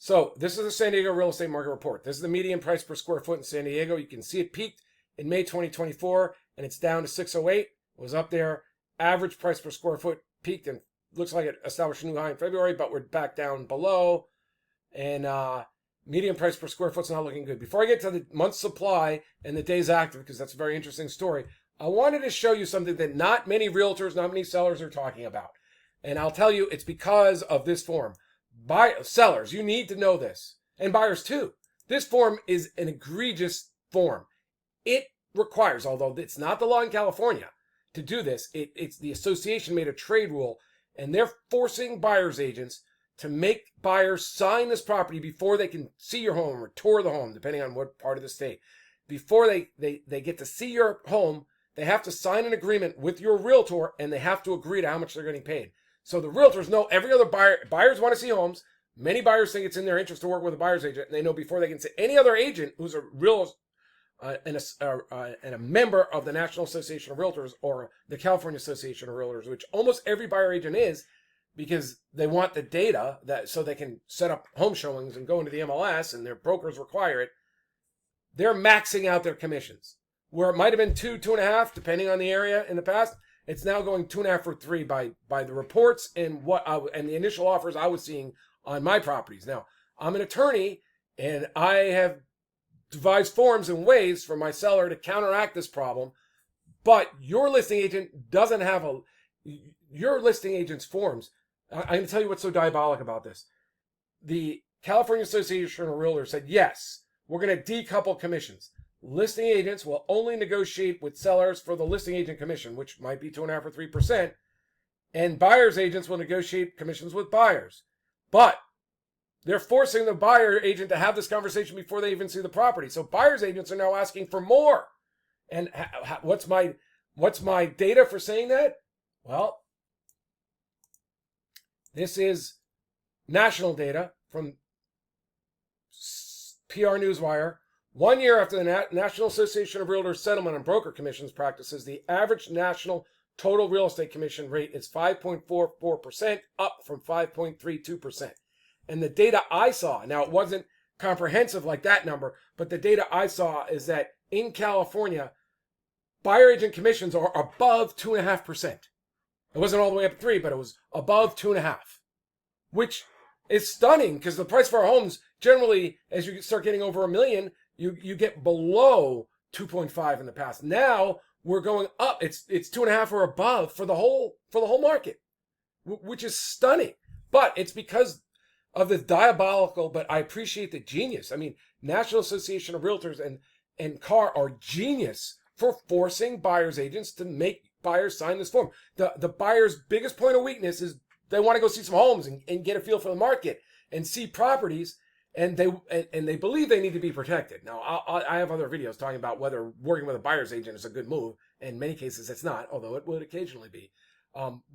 So this is the San Diego real estate market report. This is the median price per square foot in San Diego. You can see it peaked in May 2024, and it's down to 608. It was up there. Average price per square foot peaked and looks like it established a new high in February, but we're back down below. And median price per square foot's not looking good. Before I get to the month's supply and the days active, because that's a very interesting story, I wanted to show you something that not many realtors, not many sellers are talking about. And I'll tell you, it's because of this form. Sellers, you need to know this. And buyers too. This form is an egregious form. It requires, although it's not the law in California to do this, it's the association made a trade rule, and they're forcing buyer's agents to make buyers sign this property before they can see your home or tour the home, depending on what part of the state. Before they get to see your home, they have to sign an agreement with your realtor, and they have to agree to how much they're getting paid. So the realtors know every other buyers want to see homes. Many buyers think it's in their interest to work with a buyer's agent, and they know before they can see any other agent who's a real and a member of the National Association of Realtors or the California Association of Realtors, which almost every buyer agent is, because they want the data that so they can set up home showings and go into the MLS, and their brokers require it. They're maxing out their commissions. Where it might have been 2.5, depending on the area in the past, it's now going 2.5 or 3 by the reports and and the initial offers I was seeing on my properties. Now, I'm an attorney, and I have devised forms and ways for my seller to counteract this problem. But your listing agent doesn't have your listing agent's forms. I'm going to tell you what's so diabolic about this. The California Association of Realtors said, yes, we're going to decouple commissions. Listing agents will only negotiate with sellers for the listing agent commission, which might be 2.5 or 3%, and buyers agents will negotiate commissions with buyers. But they're forcing the buyer agent to have this conversation before they even see the property. So buyers agents are now asking for more. And what's my data for saying that? Well, this is national data from PR Newswire. 1 year after the National Association of Realtors settlement on broker commissions practices, the average national total real estate commission rate is 5.44%, up from 5.32%. And the data I saw, now it wasn't comprehensive like that number, but the data I saw is that in California, buyer agent commissions are above 2.5%. It wasn't all the way up to 3, but it was above 2.5, which is stunning because the price for our homes generally, as you start getting over $1 million, you get below 2.5 in the past. Now we're going up. It's 2.5 or above for the whole market, which is stunning. But it's because of the diabolical, but I appreciate the genius. I mean, National Association of Realtors and CAR are genius for forcing buyers agents to make buyers sign this form. The buyer's biggest point of weakness is they want to go see some homes and get a feel for the market and see properties. And they believe they need to be protected. Now, I have other videos talking about whether working with a buyer's agent is a good move. In many cases, it's not, although it would occasionally be.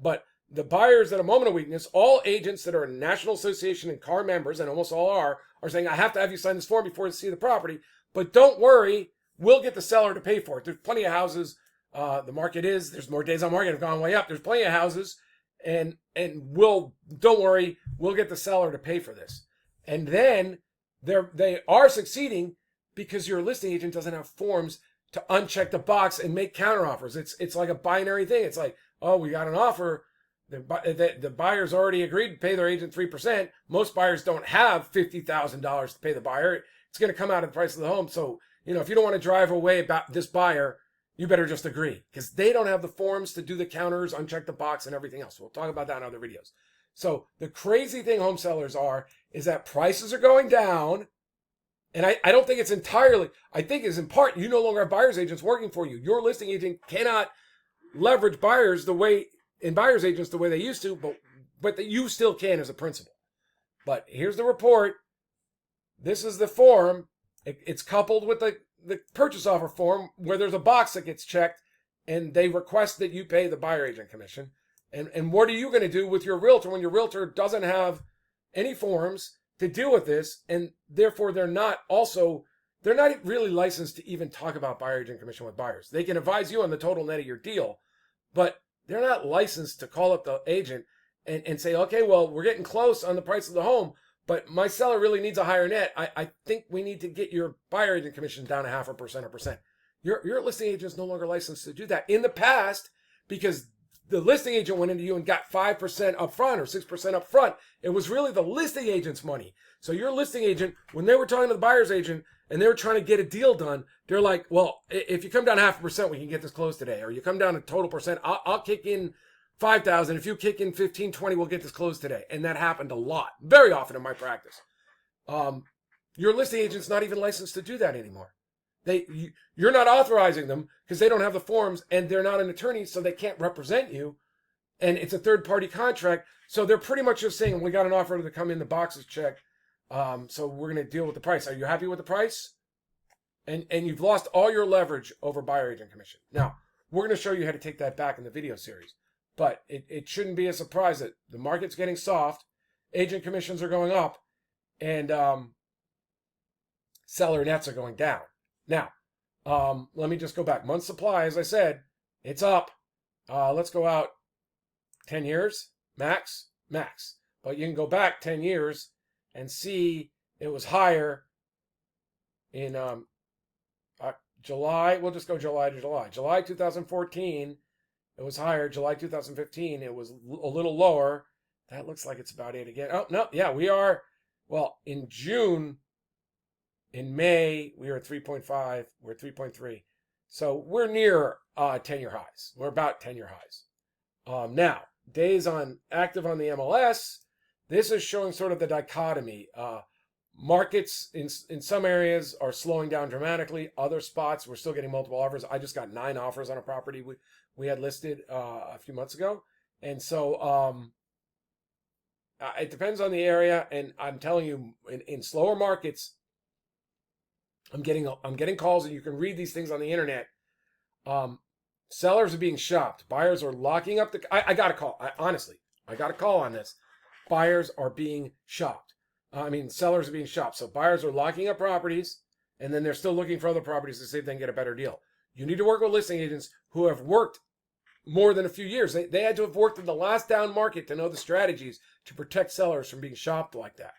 But the buyers at a moment of weakness, all agents that are National Association and CAR members, and almost all are saying, I have to have you sign this form before you see the property. But don't worry, we'll get the seller to pay for it. There's plenty of houses. There's more days on market have gone way up. There's plenty of houses. And don't worry, we'll get the seller to pay for this. And then they are succeeding because your listing agent doesn't have forms to uncheck the box and make counteroffers. It's like a binary thing. It's like, oh, we got an offer. The buyer's already agreed to pay their agent 3%. Most buyers don't have $50,000 to pay the buyer. It's going to come out of the price of the home. So, if you don't want to drive away about this buyer, you better just agree because they don't have the forms to do the counters, uncheck the box, and everything else. We'll talk about that in other videos. So the crazy thing home sellers is that prices are going down. And I don't think it's entirely, I think it's in part, you no longer have buyer's agents working for you. Your listing agent cannot leverage buyers buyer's agents the way they used to, but you still can as a principal. But here's the report. This is the form. It's coupled with the purchase offer form where there's a box that gets checked and they request that you pay the buyer agent commission. And what are you going to do with your realtor when your realtor doesn't have any forms to deal with this? And therefore, they're not really licensed to even talk about buyer agent commission with buyers. They can advise you on the total net of your deal, but they're not licensed to call up the agent and say, okay, well, we're getting close on the price of the home, but my seller really needs a higher net. I think we need to get your buyer agent commission down 0.5% or 1%. Your listing agent is no longer licensed to do that. In the past, because the listing agent went into you and got 5% up front or 6% up front, it was really the listing agent's money. So your listing agent, when they were talking to the buyer's agent and they were trying to get a deal done, they're like, well, if you come down 0.5%, we can get this closed today. Or you come down a total percent, I'll kick in 5,000. If you kick in 15, 20, we'll get this closed today. And that happened a lot, very often in my practice. Your listing agent's not even licensed to do that anymore. You're not authorizing them because they don't have the forms and they're not an attorney, so they can't represent you. And it's a third-party contract, so they're pretty much just saying, we got an offer to come in, the box is checked, so we're going to deal with the price. Are you happy with the price? And you've lost all your leverage over buyer agent commission. Now, we're going to show you how to take that back in the video series. But it shouldn't be a surprise that the market's getting soft, agent commissions are going up, and seller nets are going down. Now, let me just go back. Month supply, as I said, it's up. Let's go out 10 years, max. But you can go back 10 years and see it was higher in July. We'll just go July to July. July 2014, it was higher. July 2015, it was a little lower. That looks like it's about 8 again. Oh, no, yeah, we are. Well, in June... In May, we were at 3.5. We're at 3.3. So we're near 10-year highs. We're about 10-year highs. Now, days on active on the MLS, this is showing sort of the dichotomy. Markets in some areas are slowing down dramatically. Other spots, we're still getting multiple offers. I just got 9 offers on a property we had listed a few months ago. And so it depends on the area. And I'm telling you, in slower markets, I'm getting calls, and you can read these things on the internet. Sellers are being shopped. Buyers are locking up I got a call. I got a call on this. Buyers are being shopped. Sellers are being shopped. So buyers are locking up properties, and then they're still looking for other properties to see if they can get a better deal. You need to work with listing agents who have worked more than a few years. They had to have worked in the last down market to know the strategies to protect sellers from being shopped like that.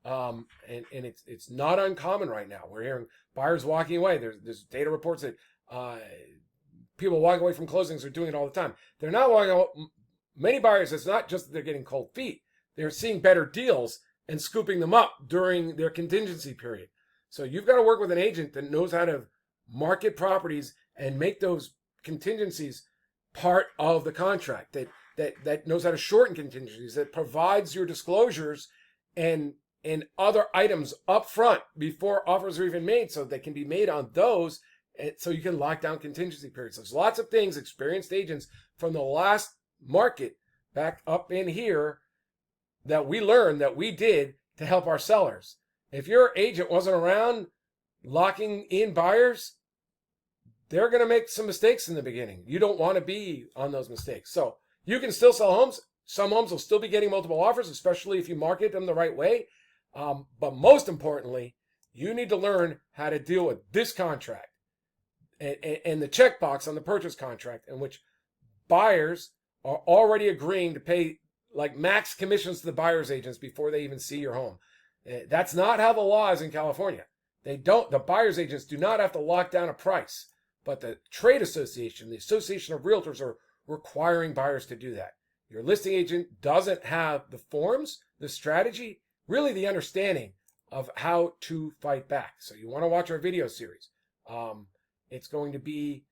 And it's not uncommon right now. We're hearing buyers walking away. There's data reports that people walking away from closings are doing it all the time. They're not walking away. Many buyers, it's not just that they're getting cold feet. They're seeing better deals and scooping them up during their contingency period. So you've got to work with an agent that knows how to market properties and make those contingencies part of the contract, that knows how to shorten contingencies, that provides your disclosures and other items up front before offers are even made, so they can be made on those, so you can lock down contingency periods. There's lots of things experienced agents from the last market back up in here that we learned, that we did to help our sellers. If your agent wasn't around locking in buyers, they're going to make some mistakes in the beginning. You don't want to be on those mistakes. So you can still sell homes. Some homes will still be getting multiple offers, especially if you market them the right way. But most importantly, you need to learn how to deal with this contract and the checkbox on the purchase contract, in which buyers are already agreeing to pay like max commissions to the buyer's agents before they even see your home. That's not how the law is in California. The buyer's agents do not have to lock down a price, but the trade association, the Association of Realtors, are requiring buyers to do that. Your listing agent doesn't have the forms, the strategy, really the understanding of how to fight back. So you want to watch our video series. It's going to be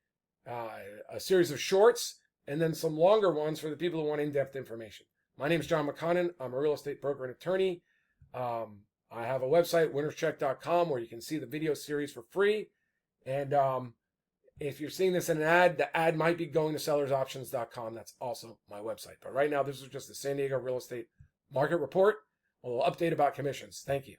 a series of shorts and then some longer ones for the people who want in-depth information. My name is John McConnin. I'm a real estate broker and attorney. I have a website, winnerscheck.com, where you can see the video series for free. And if you're seeing this in an ad, the ad might be going to sellersoptions.com. That's also my website. But right now, this is just the San Diego real estate market report. A little update about commissions. Thank you.